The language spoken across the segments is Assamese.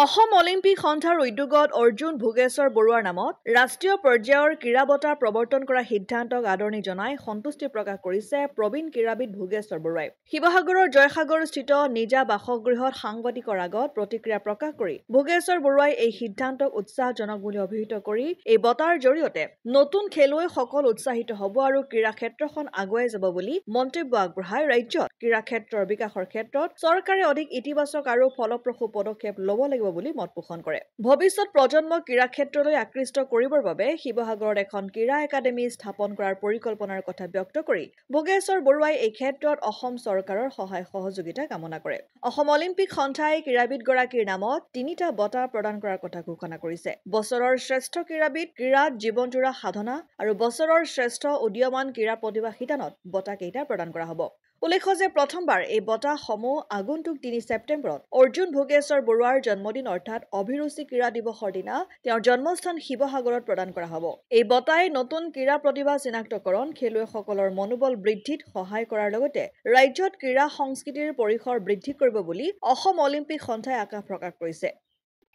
অসম অলিম্পিক সন্থাৰ উদ্যোগত অৰ্জুন ভোগেশ্বৰ বৰুৱাৰ নামত ৰাষ্ট্ৰীয় পৰ্যায়ৰ ক্ৰীড়া বঁটা প্ৰৱৰ্তন কৰা সিদ্ধান্তক আদৰণি জনাই সন্তুষ্টি প্ৰকাশ কৰিছে প্ৰবীণ ক্ৰীড়াবিদ ভোগেশ্বৰ বৰুৱাই। শিৱসাগৰৰ জয়সাগৰস্থিত নিজা বাসগৃহত সাংবাদিকৰ আগত প্ৰতিক্ৰিয়া প্ৰকাশ কৰি ভোগেশ্বৰ বৰুৱাই এই সিদ্ধান্তক উৎসাহজনক বুলি অভিহিত কৰি এই বঁটাৰ জৰিয়তে নতুন খেলুৱৈসকল উৎসাহিত হ'ব আৰু ক্ৰীড়া ক্ষেত্ৰখন আগুৱাই যাব বুলি মন্তব্য আগবঢ়াই ৰাজ্যত ক্ৰীড়া ক্ষেত্ৰৰ বিকাশৰ ক্ষেত্ৰত চৰকাৰে অধিক ইতিবাচক আৰু ফলপ্ৰসূ পদক্ষেপ ল'ব লাগিব বুলি মত পোষণ কৰে। ভৱিষ্যত প্ৰজন্মক ক্ৰীড়া ক্ষেত্ৰলৈ আকৃষ্ট কৰিবৰ বাবে শিৱসাগৰত এখন ক্ৰীড়া একাডেমী স্থাপন কৰাৰ পৰিকল্পনাৰ কথা ব্যক্ত কৰি ভোগেশ্বৰ বৰুৱাই এই ক্ষেত্ৰত অসম চৰকাৰৰ সহায় সহযোগিতা কামনা কৰে। অসম অলিম্পিক সন্থাই ক্ৰীড়াবিদগৰাকীৰ নামত 3টা বঁটা প্ৰদান কৰাৰ কথা ঘোষণা কৰিছে। বছৰৰ শ্ৰেষ্ঠ ক্ৰীড়াবিদ, ক্ৰীড়াত জীৱনজোৰা সাধনা আৰু বছৰৰ শ্ৰেষ্ঠ উদীয়মান ক্ৰীড়া প্ৰতিভা শিতানত বঁটাকেইটা প্ৰদান কৰা হ'ব। উল্লেখ্য যে প্ৰথমবাৰ এই বঁটাসমূহ আগন্তুক 3 ছেপ্টেম্বৰত অৰ্জুন ভোগেশ্বৰ বৰুৱাৰ জন্মদিন অৰ্থাৎ অভিৰুচি ক্ৰীড়া দিৱসৰ দিনা তেওঁৰ জন্মস্থান শিৱসাগৰত প্ৰদান কৰা হ'ব। এই বঁটাই নতুন ক্ৰীড়া প্ৰতিভা চিনাক্তকৰণ, খেলুৱৈসকলৰ মনোবল বৃদ্ধিত সহায় কৰাৰ লগতে ৰাজ্যত ক্ৰীড়া সংস্কৃতিৰ পৰিসৰ বৃদ্ধি কৰিব বুলি অসম অলিম্পিক সন্থাই আশা প্ৰকাশ কৰিছে।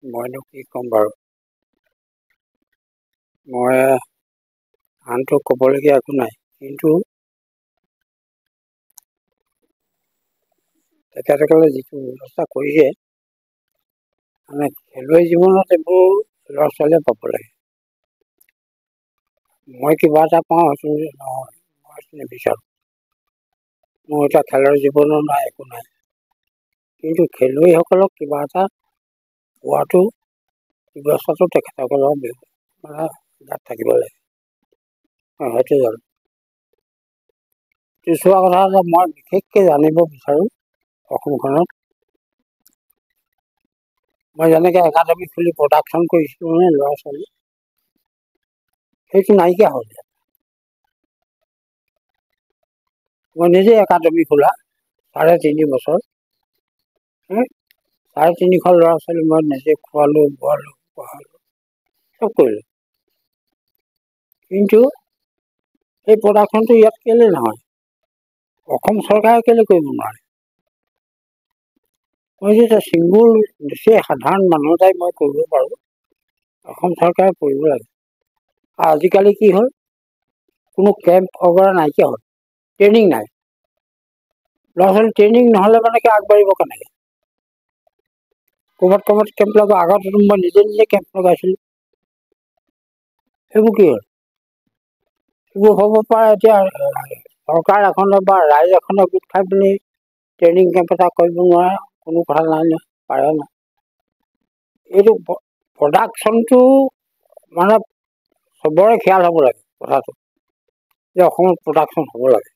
মইনো কি ক'ম বাৰু, মই আনটো ক'বলগীয়া একো নাই, কিন্তু তেখেতসকলে যিটো ব্যৱস্থা কৰিছে মানে খেলুৱৈ জীৱনত এইবোৰ ল'ৰা ছোৱালীয়ে পাব লাগে। মই কিবা এটা পাওঁ সেইটো নহয়, মই নিবিচাৰোঁ। মোৰ এতিয়া খেলৰ জীৱনো নাই, একো নাই, কিন্তু খেলুৱৈসকলক কিবা এটা পোৱাটো ব্যৱস্থাটো তেখেতসকলৰ মানে গাত থাকিব লাগে। হয়তো জানো পিছোৱা কথা এটা মই বিশেষকৈ জানিব বিচাৰোঁ, অসমখনত মই যেনেকৈ একাডেমি খুলি প্ৰডাকশ্যন কৰিছিলোঁ মানে ল'ৰা ছোৱালী, সেইটো নাইকিয়া হ'ল। মই নিজে একাডেমি খোলা 3.5 বছৰ, 350 ল'ৰা ছোৱালী মই নিজে খোৱালোঁ, বোৱালোঁ, পঢ়ালোঁ, চব কৰিলোঁ, কিন্তু এই প্ৰডাকশ্যনটো ইয়াত কেলৈ নহয়? অসম চৰকাৰে কেলৈ কৰিব নোৱাৰে? মই যেতিয়া ছিংগুল নিচেই সাধাৰণ মানুহ এটাই মই কৰিব পাৰোঁ, অসম চৰকাৰে কৰিব লাগে। আৰু আজিকালি কি হ'ল, কোনো কেম্প অগৰা নাইকিয়া হ'ল, ট্ৰেইনিং নাই। ল'ৰা ছোৱালী ট্ৰেইনিং নহ'লে মানে কি আগবাঢ়িব কেনেকৈ? ক'ৰবাত কেম্প লগাব, আগতে মই নিজে কেম্প লগাইছিলোঁ, সেইবোৰ কি হ'ল? সেইবোৰ হ'ব পাৰে এতিয়া চৰকাৰ এখনে বা ৰাইজ এখনে গোট খাই পিনি ট্ৰেইনিং কেম্প এটা কৰিব নোৱাৰে, কোনো কথা নাই নহয়, পাৰে নাই। এইটো প্ৰডাকশ্যনটো মানে চবৰে খেয়াল হ'ব লাগে কথাটো, যে অসমত প্ৰডাকশ্যন হ'ব লাগে,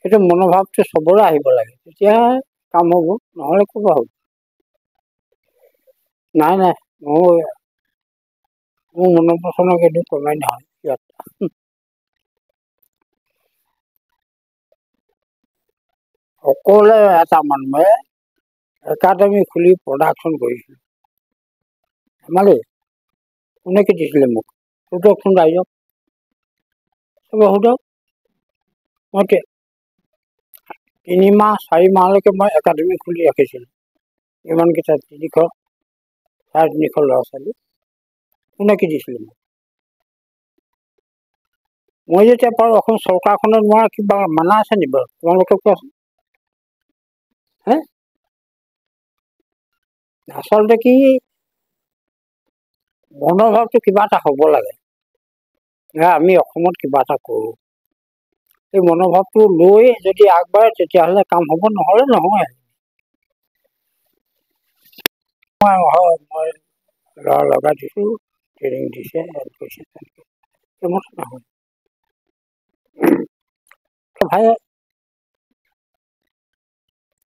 সেইটো মনোভাৱটো চবৰে আহিব লাগে, তেতিয়াহে কাম হ'ব, নহ'লে ক'ব হ'ব। নাই মোৰ মনৰ পচন্দৰ কিন্তু কমাই নহয় ইয়াত। অকলে এটা মানুহে একাডেমি খুলি প্ৰডাকশ্যন কৰিছিল, ধেমালি? কোনে কি দিছিলে মোক? সোধকচোন ৰাইজক, চবে সোধক। মই 3 মাহ 4 মাহলৈকে মই একাডেমি খুলি ৰাখিছিলোঁ, ইমানকেইটা 300 350 ল'ৰা ছোৱালী, কোনে কি দিছিলে মোক? মই যেতিয়া পাৰোঁ, অসম চৰকাৰখনে নোৱাৰা কিবা মানা আছে নি বাৰু? তোমালোকে কোৱাচোন। আচলতে কি মনোভাৱটো কিবা এটা হ'ব লাগে, আমি অসমত কিবা এটা কৰোঁ, এই মনোভাৱটো লৈ যদি আগবাঢ়ে তেতিয়াহ'লে কাম হ'ব, নহ'লে নহয়। মই ল'ৰা লগাই দিছোঁ, ট্ৰেইনিং দিছে, কৈছে, সেইমতে নহয়। ভাই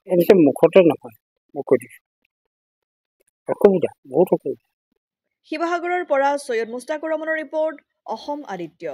এনেকৈ মুখতে নহয়, মই কৈ দিছোঁ, অসুবিধা, বহুত অসুবিধা। শিৱসাগৰৰ পৰা সৈয়দ মুস্তাকুৰ ৰহমানৰ ৰিপৰ্ট, অসম আদিত্য।